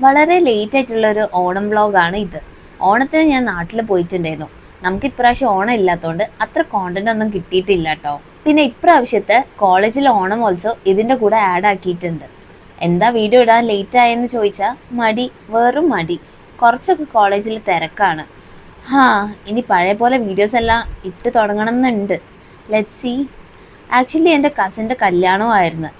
വളരെ ലേറ്റ് ആയിട്ടുള്ള ഒരു ഓണം വ്ളോഗാണ് ഇത്. ഓണത്തിന് ഞാൻ നാട്ടിൽ പോയിട്ടുണ്ടായിരുന്നു. നമുക്ക് ഇപ്രാവശ്യം ഓണം ഇല്ലാത്തതുകൊണ്ട് അത്ര കോണ്ടന്റ് ഒന്നും കിട്ടിയിട്ടില്ല കേട്ടോ. പിന്നെ ഇപ്രാവശ്യത്തെ കോളേജിലെ ഓണമോത്സവം ഇതിൻ്റെ കൂടെ ആഡ് ആക്കിയിട്ടുണ്ട്. എന്താ വീഡിയോ ഇടാൻ ലേറ്റ് ആയെന്ന് ചോദിച്ചാൽ മടി, വെറും മടി. കുറച്ചൊക്കെ കോളേജിൽ തിരക്കാണ്. ഇനി പഴയ പോലെ വീഡിയോസ് എല്ലാം ഇട്ട് തുടങ്ങണം എന്നുണ്ട്. Let's see. ആക്ച്വലി എൻ്റെ കസിൻ്റെ കല്യാണമായിരുന്നു.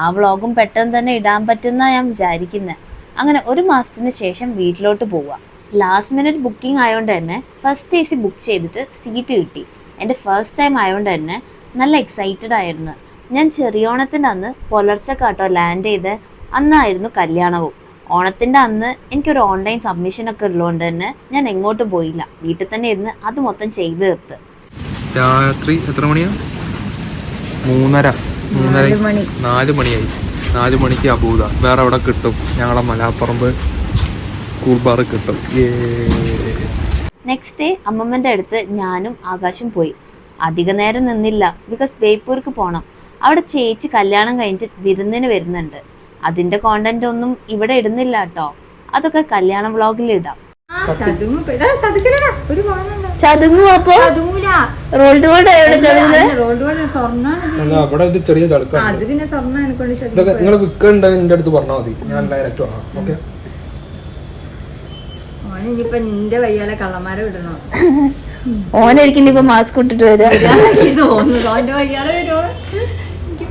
ആ വ്ളോഗും പെട്ടെന്ന് തന്നെ ഇടാൻ പറ്റുമെന്നാണ് ഞാൻ വിചാരിക്കുന്നത്. അങ്ങനെ 1 മാസത്തിന് ശേഷം വീട്ടിലോട്ട് പോവുക. ലാസ്റ്റ് മിനിറ്റ് ബുക്കിംഗ് ആയതുകൊണ്ട് തന്നെ ഫസ്റ്റ് AC ബുക്ക് ചെയ്തിട്ട് സീറ്റ് കിട്ടി. എൻ്റെ ഫസ്റ്റ് ടൈം ആയതുകൊണ്ട് തന്നെ നല്ല എക്സൈറ്റഡ് ആയിരുന്നു. ഞാൻ ചെറിയോണത്തിൻ്റെ അന്ന് പുലർച്ചക്കാട്ടോ ലാൻഡ് ചെയ്ത്. അന്നായിരുന്നു കല്യാണവും. ഓണത്തിൻ്റെ അന്ന് എനിക്കൊരു ഓൺലൈൻ സബ്മിഷനൊക്കെ ഉള്ളതുകൊണ്ട് തന്നെ ഞാൻ എങ്ങോട്ടും പോയില്ല. വീട്ടിൽ തന്നെ ഇരുന്ന് അത് മൊത്തം ചെയ്ത് തീർത്ത്. രാത്രി എത്ര മണിയാ? 3:30 4 മണിയായി. 4 മണിക്ക് അബൂദ വേറെ അവിടെ കിട്ടും. ഞങ്ങളെ മലാപ്പറമ്പ് കൂൾബാർ കിട്ടും. നെക്സ്റ്റ് ഡേ അമ്മമ്മൻ്റെ അടുത്ത് ഞാനും ആകാശും പോയി. അധിക നേരം നിന്നില്ല, ബിക്കോസ് ബേപ്പൂർക്ക് പോകണം. അവിടെ ചേച്ചി കല്യാണം കഴിഞ്ഞിട്ട് വിരുന്നിന് വരുന്നുണ്ട്. അതിൻ്റെ കോണ്ടന്റ് ഒന്നും ഇവിടെ ഇടുന്നില്ല കേട്ടോ. അതൊക്കെ കല്യാണ വ്ളോഗിൽ ഇടാം. ചതുങ്ങും. അപ്പൊ റോൾഡ് ഗോൾഡ് നിന്റെ വയ്യാലെ കള്ളന്മാരെ വിടണോ? ഓനായിരിക്കും ഇപ്പൊ മാസ്ക് ഇട്ടിട്ട് വരാ. ഓന്റെ വയ്യാലെ വരുമോ? എനിക്ക്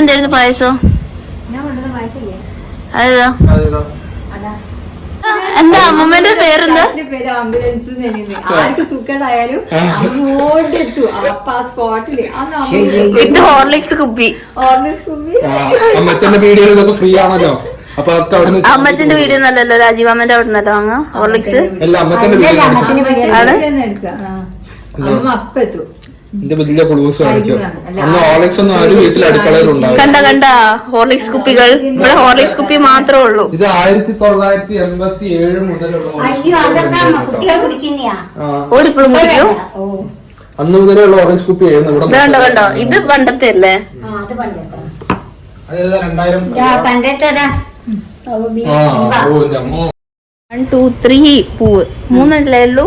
എന്തായിരുന്നു പായസം? അതേതാ? എന്താ അമ്മമ്മന്റെ പേരെന്താ? ആംബുലൻസ് ആർക്ക് സുഖമായാലും ഇത് ഹോർലിക്സ് കുപ്പി. അമ്മച്ചന്റെ വീഡിയോ നല്ലല്ലോ, രാജീവ് അമ്മന്റെ അവിടെ നിന്നല്ലോ വാങ്ങ ഹോർലിക്സ്. കണ്ട ഹോർലിക്സ് കുപ്പികൾ. ഇവിടെ ഹോർലിക്സ് കുപ്പി മാത്രമേ ഉള്ളൂ. ഇത് 1987 മുതലുള്ള ഒരിപ്പോഴും കുടിക്കോ? അന്ന് മുതലുള്ള ഹോർലിക്സ് കുപ്പി കണ്ടോ ഇത് പണ്ടത്തെ അല്ലേ? 1 2 3 പൂവ് 3 അല്ലേ ഉള്ളൂ?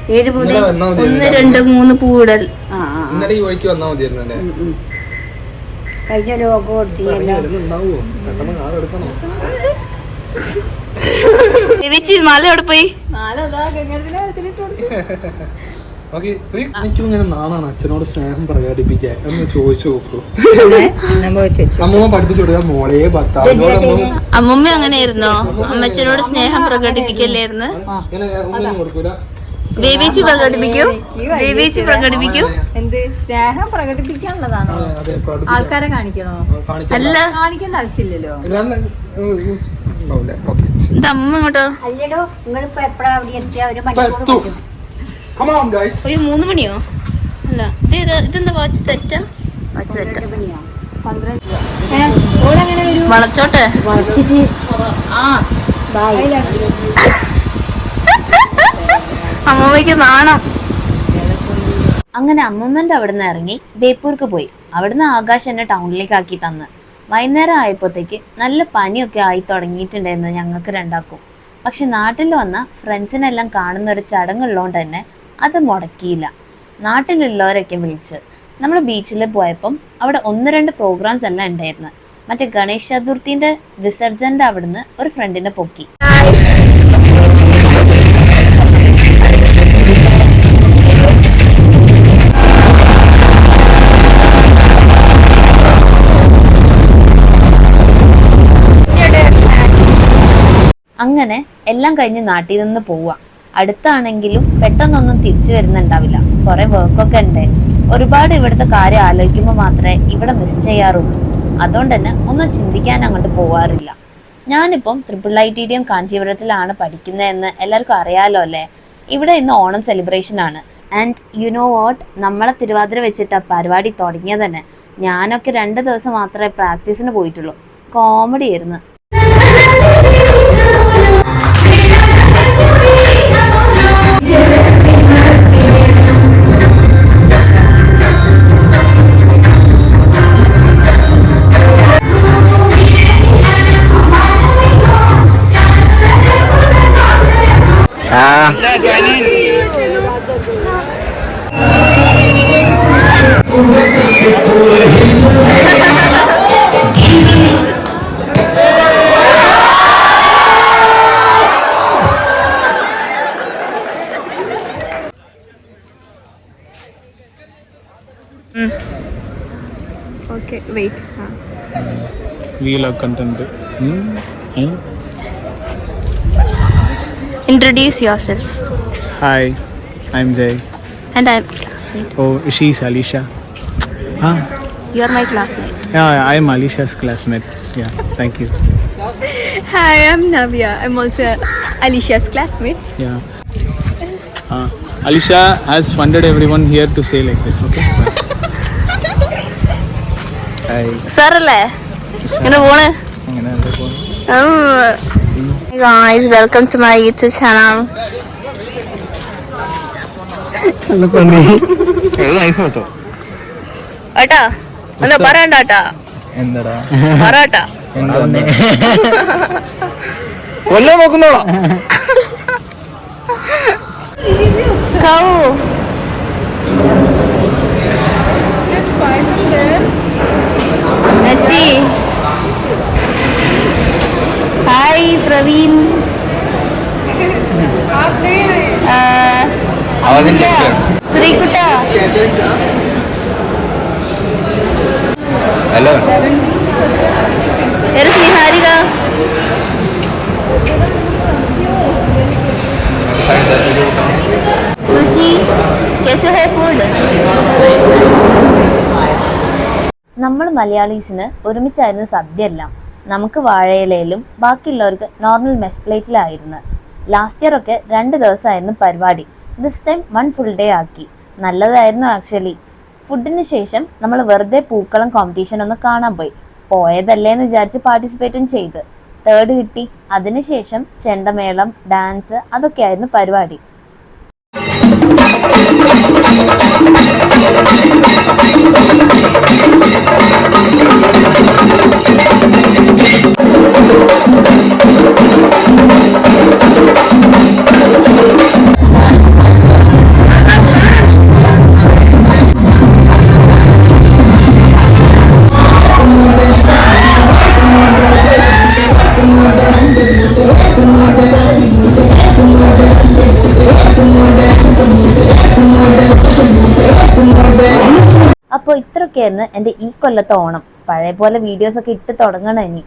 1 2 3 പൂവിടൽ. ഇന്നലെ ഈ വഴിക്ക് വന്നാ മതിയായിരുന്നല്ലേ? മാല എവിടെ പോയി? എനിക്കിങ്ങനെ നാണാണ് അച്ഛനോട് സ്നേഹം പ്രകടിപ്പിക്കാൻ. ഒന്ന് ചോദിച്ചു നോക്കൂ. അമ്മ പഠിപ്പിച്ചു കൊടുക്കാൻ മോളെ ഭർത്താവിനോട്. അമ്മൂമ്മ അങ്ങനെയായിരുന്നോ? അമ്മച്ചനോട് സ്നേഹം പ്രകടിപ്പിക്കല്ലായിരുന്നു? ദേവേച്ചി പ്രകടിപ്പിക്കൂ. ദേവേച്ചി പ്രകടിപ്പിക്കൂ. എന്ത് സ്നേഹം പ്രകടിപ്പിക്കാനുള്ളതാണോ? ആൾക്കാരെ കാണിക്കണോ? അല്ല, കാണിക്കേണ്ട ആവശ്യമില്ലല്ലോ. എന്താ അമ്മ ഇങ്ങോട്ടോ? അല്ലടോ, നിങ്ങളിപ്പോ എപ്പോഴാ അവിടെ എത്തിയ? 3 മണിയോ? അല്ല, ഇതെന്താ വാച്ച് തെറ്റാ? വാച്ച് തെറ്റാ. വളച്ചോട്ടെ. അമ്മമ്മയ്ക്ക് നാണം. അങ്ങനെ അമ്മമ്മന്റെ അവിടുന്ന് ഇറങ്ങി ബേപ്പൂർക്ക് പോയി. അവിടുന്ന് ആകാശ് എന്നെ ടൗണിലേക്ക് ആക്കി തന്ന്. വൈകുന്നേരം ആയപ്പോഴത്തേക്ക് നല്ല പനിയൊക്കെ ആയി തുടങ്ങിയിട്ടുണ്ടായിരുന്നു ഞങ്ങൾക്ക് രണ്ടാക്കും. പക്ഷെ നാട്ടിൽ വന്ന ഫ്രണ്ട്സിനെല്ലാം കാണുന്ന ഒരു ചടങ്ങുള്ളതുകൊണ്ട് തന്നെ അത് മുടക്കിയില്ല. നാട്ടിലുള്ളവരൊക്കെ വിളിച്ച് നമ്മൾ ബീച്ചിൽ പോയപ്പം അവിടെ 1-2 പ്രോഗ്രാംസ് എല്ലാം ഉണ്ടായിരുന്നു. മറ്റേ ഗണേശ ചതുർത്ഥീൻ്റെ വിസർജൻ്റെ അവിടുന്ന് ഒരു ഫ്രണ്ടിനെ പൊക്കി. അങ്ങനെ എല്ലാം കഴിഞ്ഞ് നാട്ടിൽ നിന്ന് പോവുക. അടുത്താണെങ്കിലും പെട്ടെന്നൊന്നും തിരിച്ചു വരുന്നുണ്ടാവില്ല. കുറെ വർക്കൊക്കെ ഉണ്ട്. ഒരുപാട് ഇവിടുത്തെ കാര്യം ആലോചിക്കുമ്പോൾ മാത്രമേ ഇവിടെ മിസ് ചെയ്യാറുള്ളൂ. അതുകൊണ്ട് തന്നെ ഒന്നും ചിന്തിക്കാൻ അങ്ങോട്ട് പോവാറില്ല. ഞാനിപ്പം IITDM കാഞ്ചീപുരത്തിലാണ് പഠിക്കുന്നതെന്ന് എല്ലാവർക്കും അറിയാലോ അല്ലേ? ഇവിടെ ഇന്ന് ഓണം സെലിബ്രേഷൻ ആണ്. ആൻഡ് യു നോ വാട്ട്, നമ്മളെ തിരുവാതിര വെച്ചിട്ട് പരിപാടി തുടങ്ങിയത് തന്നെ. ഞാനൊക്കെ 2 ദിവസം മാത്രമേ പ്രാക്ടീസിന് പോയിട്ടുള്ളൂ. കോമഡി ആയിരുന്നു. Okay, wait. Wheel of content. Introduce yourself. Hi, I'm Jay. And I'm classmate. Oh, she's Alicia. Huh? You are my classmate. Yeah, I'm Alicia's classmate. Yeah, thank you. Hi, I'm Navya. I'm also Alicia's classmate. Yeah. Alicia has funded everyone here to say like this, okay? Hi. സാറല്ലേ ഇങ്ങനെ പോണ് guys welcome to my YouTube channel. ഏട്ടാ എന്താ പറയണ്ടാട്ടാ എന്താടാ പറട്ടാ കൊല്ലം നോക്കുന്നോളാ കൗ നച്ചി. ഹായ് പ്രവീൺ. ശ്രീകുട്ട. ഹലോ നിഹാരിക. സുഷി. कैसे है फूड? നമ്മൾ മലയാളീസിന് ഒരുമിച്ചായിരുന്നു സദ്യ എല്ലാം. നമുക്ക് വാഴയിലയിലും ബാക്കിയുള്ളവർക്ക് നോർമൽ മെസ് പ്ലേറ്റിലായിരുന്നു. ലാസ്റ്റ് ഇയർ ഒക്കെ 2 ദിവസമായിരുന്നു പരിപാടി. ദിസ് ടൈം 1 ഫുൾ ഡേ ആക്കി. നല്ലതായിരുന്നു ആക്ച്വലി. ഫുഡിന് ശേഷം നമ്മൾ വെറുതെ പൂക്കളം കോമ്പറ്റീഷൻ ഒന്ന് കാണാൻ പോയി. പോയതല്ലേന്ന് വിചാരിച്ച് പാർട്ടിസിപ്പേറ്റും ചെയ്ത് 3rd കിട്ടി. അതിനുശേഷം ചെണ്ടമേളം, ഡാൻസ് അതൊക്കെയായിരുന്നു പരിപാടി. അപ്പോൾ ഇത്രയൊക്കെയായിരുന്നു എൻ്റെ ഈ കൊല്ലത്തെ ഓണം. പഴയ പോലെ വീഡിയോസൊക്കെ ഇട്ട് തുടങ്ങണം ഇനി.